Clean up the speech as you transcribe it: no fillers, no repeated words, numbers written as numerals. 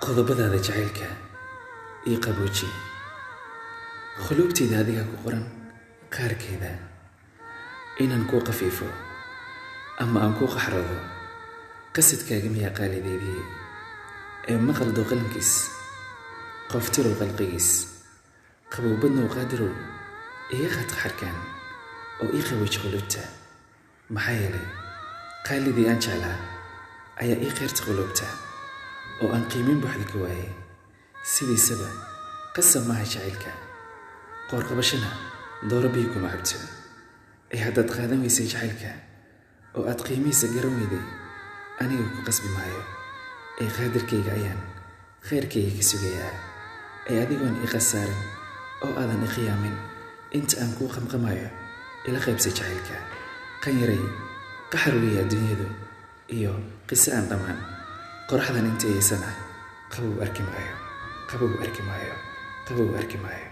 qodobadaada jacaylka ii qabooji khuluubtayda adiga ku qoran qaarkeeda inaan kuu qafiifo ama aan kuu qaxrado qasadkaaga miyaa qaalideedii ee maqaldo qalankiis qoftirow qalqigiis qabowbadnow qaadirow iga qad qaxarkaan oo ii qabooji quluubta maxaa yeelay qaalidii aan jeclaa ayaa ii qeyrta quluubta oo aan qiimin buuxda ka waayay sidiisaba qasab maaha jacaylka qoorqabashana dooro biyo kuma cabto ee haddaad qaadan weysay jacaylka oo aad qiimihiisa garan weyday aniga ku qasbi maayo ee qaadirkayga ayaan khayrkayga ka sugayaa ee adigoon i khasaarin oo aadan i khiyaamin inta aan kuu qamqamayo ila qaybsay jacaylka qan yaray qaxar weeye adduunyadu iyo qiso aan dhammaan qoraxdan inta aysan ah qabow arki maayo qabow arki maayo qabow arki maayo